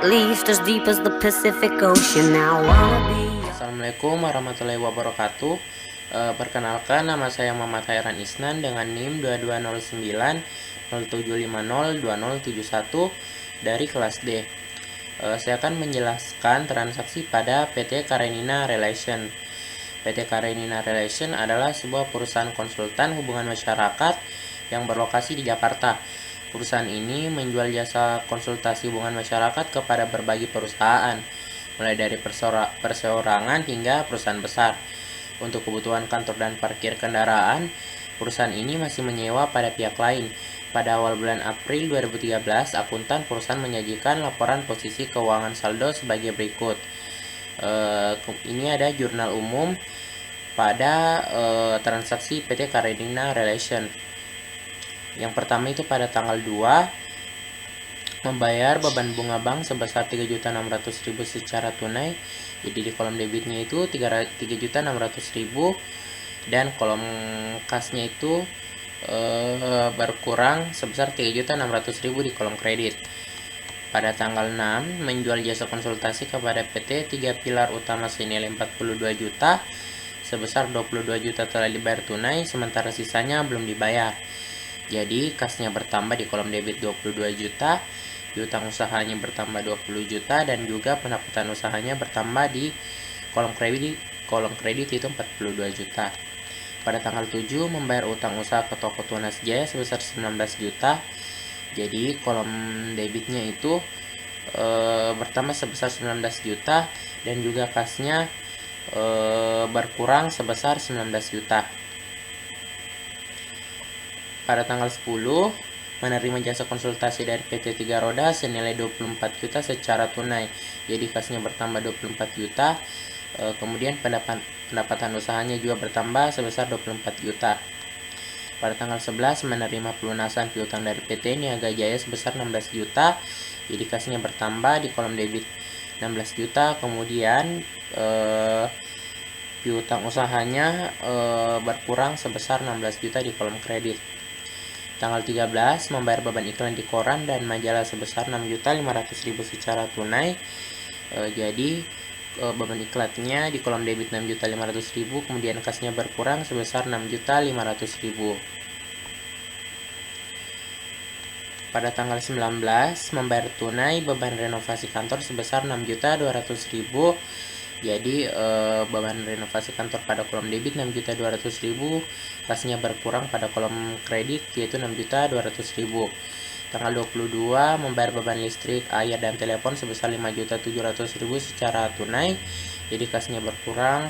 least as deep as the Pacific Ocean. Now I wanna be. Assalamualaikum warahmatullahi wabarakatuh. Perkenalkan, nama saya Muhammad Khairan Isnan dengan NIM 220907502071 dari kelas D. Saya akan menjelaskan transaksi pada PT Karenina Relation. PT Karenina Relation adalah sebuah perusahaan konsultan hubungan masyarakat yang berlokasi di Jakarta. Perusahaan ini menjual jasa konsultasi hubungan masyarakat kepada berbagai perusahaan, mulai dari perseorangan hingga perusahaan besar. Untuk kebutuhan kantor dan parkir kendaraan, perusahaan ini masih menyewa pada pihak lain. Pada awal bulan April 2013, akuntan perusahaan menyajikan laporan posisi keuangan saldo sebagai berikut. Ini ada jurnal umum pada transaksi PT Karenina Relation. Yang pertama itu pada tanggal 2, membayar beban bunga bank sebesar 3.600.000 secara tunai. Jadi di kolom debitnya itu 3.600.000 dan kolom kasnya itu berkurang sebesar 3.600.000 di kolom kredit. Pada tanggal 6, menjual jasa konsultasi kepada PT 3 pilar utama senilai 42 juta, sebesar 22 juta telah dibayar tunai, sementara sisanya belum dibayar. Jadi kasnya bertambah di kolom debit 22 juta, piutang usahanya bertambah 20 juta, dan juga pendapatan usahanya bertambah di kolom kredit itu 42 juta. Pada tanggal 7, membayar utang usaha ke toko Tunas Jaya sebesar 19 juta. Jadi kolom debitnya itu bertambah sebesar 19 juta dan juga kasnya berkurang sebesar 19 juta. Pada tanggal 10, menerima jasa konsultasi dari PT 3 Roda senilai 24 juta secara tunai. Jadi kasnya bertambah 24 juta. Kemudian pendapatan usahanya juga bertambah sebesar 24 juta. Pada tanggal 11, menerima pelunasan piutang dari PT Niaga Jaya sebesar 16 juta. Jadi kasnya bertambah di kolom debit 16 juta. Kemudian piutang usahanya berkurang sebesar 16 juta di kolom kredit. Tanggal 13, membayar beban iklan di koran dan majalah sebesar 6.500.000 secara tunai. Jadi beban iklannya di kolom debit 6.500.000, kemudian kasnya berkurang sebesar 6.500.000. Pada tanggal 19, membayar tunai beban renovasi kantor sebesar 6.200.000. Jadi beban renovasi kantor pada kolom debit 6.200.000, kasnya berkurang pada kolom kredit yaitu 6.200.000. Tanggal 22, membayar beban listrik, air, dan telepon sebesar 5.700.000 secara tunai. Jadi kasnya berkurang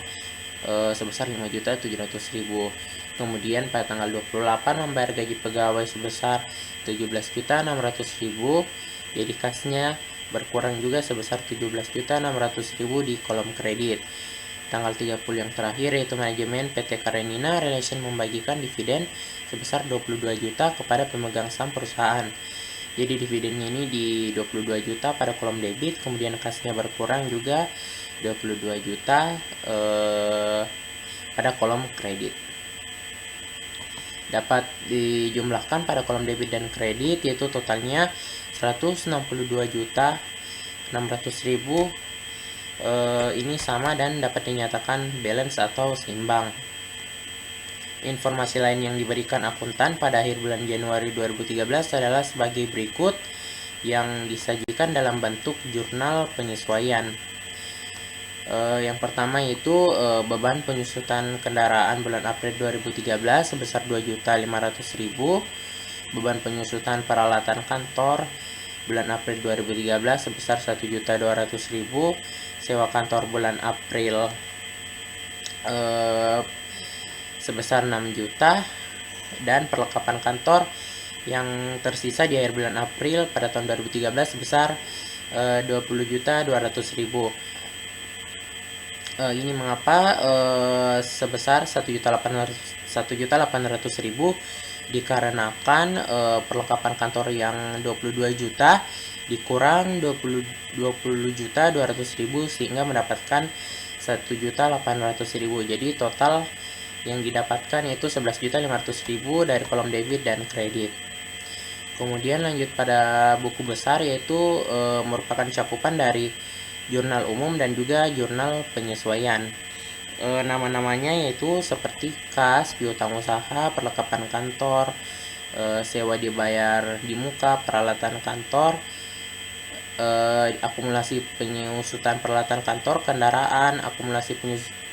sebesar 5.700.000. Kemudian pada tanggal 28, membayar gaji pegawai sebesar 17.600.000. Jadi kasnya berkurang juga sebesar 17.600.000 di kolom kredit. Tanggal 30 yang terakhir yaitu manajemen PT Karenina Relation membagikan dividen sebesar 22 juta kepada pemegang saham perusahaan. Jadi dividennya ini di 22 juta pada kolom debit, kemudian kasnya berkurang juga 22 juta pada kolom kredit. Dapat dijumlahkan pada kolom debit dan kredit yaitu totalnya 162.600.000. Ini sama dan dapat dinyatakan balance atau seimbang. Informasi lain yang diberikan akuntan pada akhir bulan Januari 2013 adalah sebagai berikut yang disajikan dalam bentuk jurnal penyesuaian. Yang pertama itu beban penyusutan kendaraan bulan April 2013 sebesar 2.500.000. Beban penyusutan peralatan kantor bulan April 2013 sebesar 1.200.000. Sewa kantor bulan April sebesar 6 juta, dan perlengkapan kantor yang tersisa di akhir bulan April pada tahun 2013 sebesar 20.200.000. Ini mengapa sebesar 1.800.000 dikarenakan perlengkapan kantor yang 22 juta dikurang 20.200.000 sehingga mendapatkan 1.800.000. Jadi total yang didapatkan yaitu 11.500.000 dari kolom debit dan kredit. Kemudian lanjut pada buku besar, yaitu merupakan cakupan dari jurnal umum dan juga jurnal penyesuaian. Nama-namanya yaitu seperti kas, piutang usaha, perlengkapan kantor, sewa dibayar di muka, peralatan kantor, akumulasi penyusutan peralatan kantor, kendaraan, akumulasi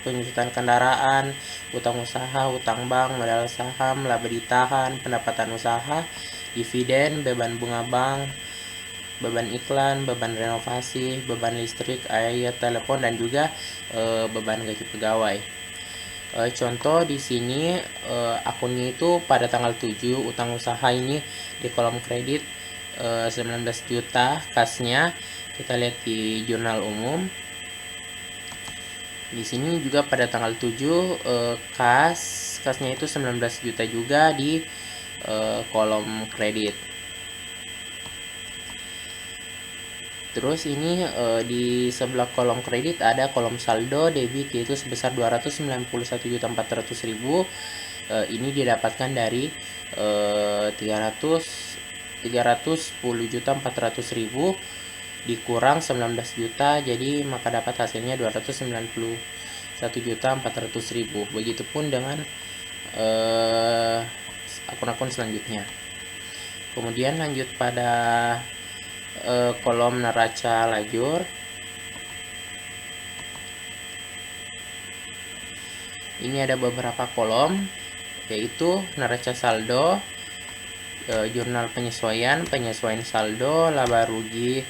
penyusutan kendaraan, utang usaha, utang bank, modal saham, laba ditahan, pendapatan usaha, dividen, beban bunga bank, beban iklan, beban renovasi, beban listrik, air, telepon, dan juga beban gaji pegawai. Contoh di sini akunnya itu pada tanggal 7, utang usaha ini di kolom kredit 19 juta, kasnya kita lihat di jurnal umum. Di sini juga pada tanggal 7 kasnya itu 19 juta juga di kolom kredit. Terus ini di sebelah kolom kredit ada kolom saldo debit, yaitu sebesar 291.400.000. Ini didapatkan dari 310.400.000 dikurang 19 juta, jadi maka dapat hasilnya 291.400.000. Begitupun dengan akun-akun selanjutnya. Kemudian lanjut pada kolom neraca lajur. Ini ada beberapa kolom, yaitu neraca saldo, jurnal penyesuaian saldo, laba rugi,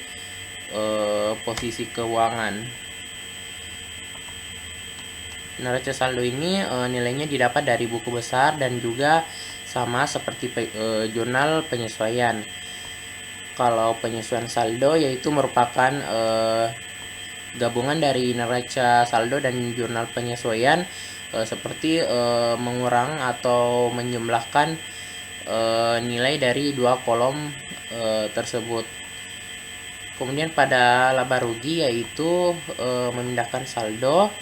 posisi keuangan. Neraca saldo ini nilainya didapat dari buku besar dan juga sama seperti jurnal penyesuaian. Kalau penyesuaian saldo yaitu merupakan gabungan dari neraca saldo dan jurnal penyesuaian, seperti mengurang atau menjumlahkan nilai dari dua kolom tersebut. Kemudian pada laba rugi yaitu memindahkan saldo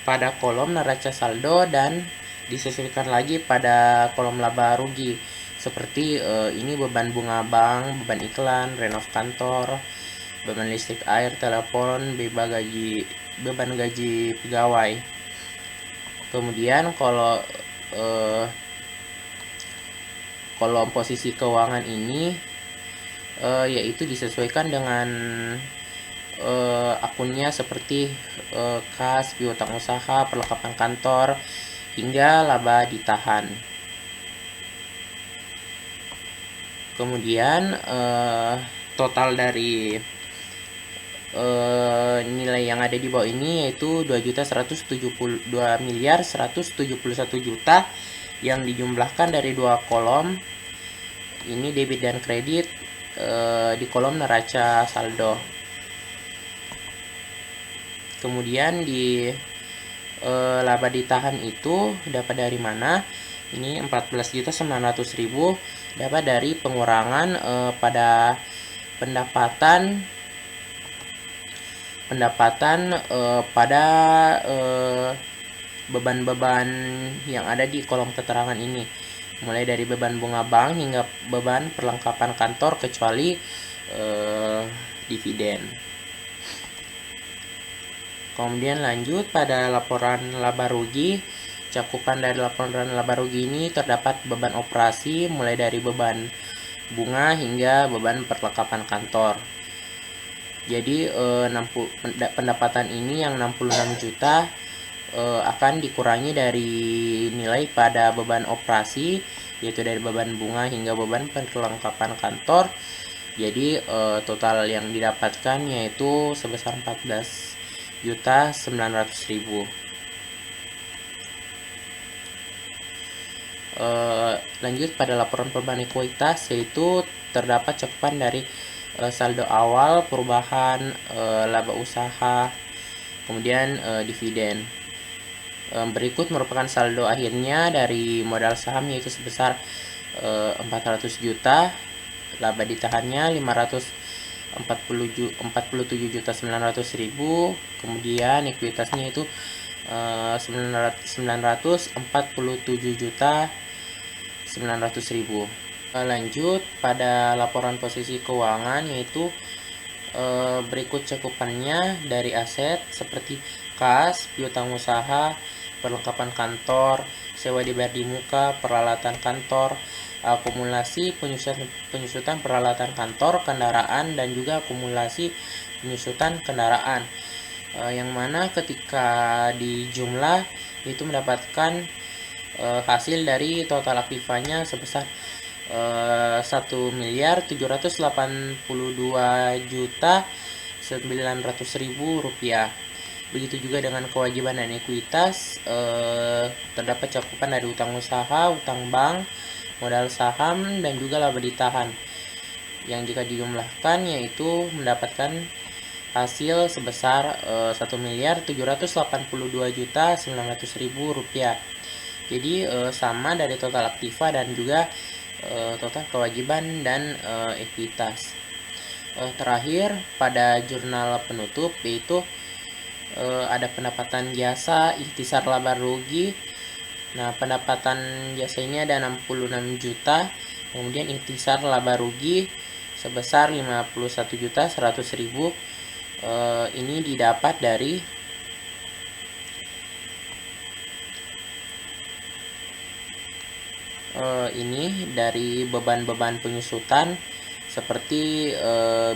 pada kolom neraca saldo dan disesuaikan lagi pada kolom laba rugi, seperti ini beban bunga bank, beban iklan, renov kantor, beban listrik, air, telepon, beban gaji pegawai. Kemudian kalau kolom posisi keuangan ini yaitu disesuaikan dengan akunnya, seperti kas, piutang usaha, perlengkapan kantor, hingga laba ditahan. Kemudian total dari nilai yang ada di bawah ini yaitu 2.171.000.000 yang dijumlahkan dari dua kolom ini, debit dan kredit, di kolom neraca saldo. Kemudian di laba ditahan itu dapat dari mana? Ini 14.900.000 dapat dari pengurangan pada pendapatan pada beban-beban yang ada di kolom keterangan ini, mulai dari beban bunga bank hingga beban perlengkapan kantor kecuali dividen. Kemudian lanjut pada laporan laba rugi. Cakupan dari laporan laba rugi ini terdapat beban operasi mulai dari beban bunga hingga beban perlengkapan kantor. Jadi pendapatan ini yang 66 juta akan dikurangi dari nilai pada beban operasi, yaitu dari beban bunga hingga beban perlengkapan kantor. Jadi total yang didapatkan yaitu sebesar 14.900.000. Lanjut pada laporan perubahan ekuitas, yaitu terdapat cakupan dari saldo awal, perubahan, laba usaha, kemudian dividen. Berikut merupakan saldo akhirnya dari modal saham, yaitu sebesar 400 juta, laba ditahannya 547.900.000, kemudian ekuitasnya itu 947.900.000. Lanjut pada laporan posisi keuangan, yaitu berikut cakupannya dari aset seperti kas, piutang usaha, perlengkapan kantor, sewa dibayar di muka, peralatan kantor, akumulasi penyusutan peralatan kantor, kendaraan, dan juga akumulasi penyusutan kendaraan. Yang mana ketika dijumlah itu mendapatkan hasil dari total aktifanya sebesar 1.382.900.000 rupiah. Begitu juga dengan kewajiban dan ekuitas, terdapat cakupan dari utang usaha, utang bank, modal saham, dan juga laba ditahan, yang jika dijumlahkan yaitu mendapatkan hasil sebesar 1.782.900.000 rupiah. Jadi sama dari total aktiva dan juga total kewajiban dan ekuitas. Terakhir pada jurnal penutup, yaitu ada pendapatan jasa, ikhtisar laba rugi. Nah, pendapatan jasa ini ada 66 juta, kemudian ikhtisar laba rugi sebesar 51.100.000. Ini didapat dari beban-beban penyusutan seperti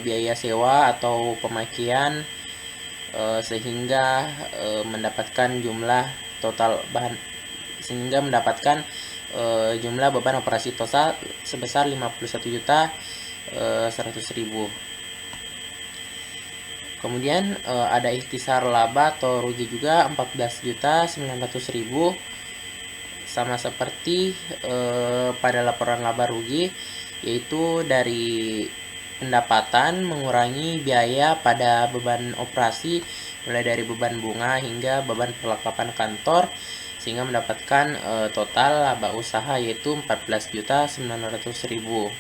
biaya sewa atau pemakaian, sehingga mendapatkan jumlah total jumlah beban operasi total sebesar 51.100.000. Kemudian ada ikhtisar laba atau rugi juga 14.900.000, sama seperti pada laporan laba rugi, yaitu dari pendapatan mengurangi biaya pada beban operasi, mulai dari beban bunga hingga beban perlengkapan kantor, sehingga mendapatkan total laba usaha yaitu 14.900.000.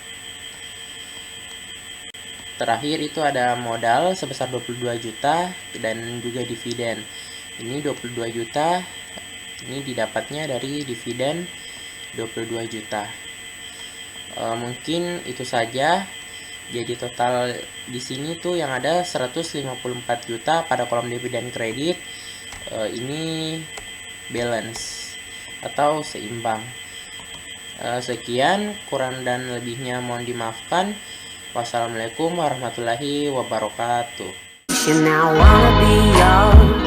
Terakhir itu ada modal sebesar 22 juta dan juga dividen. Ini 22 juta, ini didapatnya dari dividen 22 juta. Mungkin itu saja. Jadi total di sini tuh yang ada 154 juta pada kolom dividen kredit. Ini balance atau seimbang. Sekian, kurang dan lebihnya mohon dimaafkan. Wassalamualaikum warahmatullahi wabarakatuh. You now wanna be yours.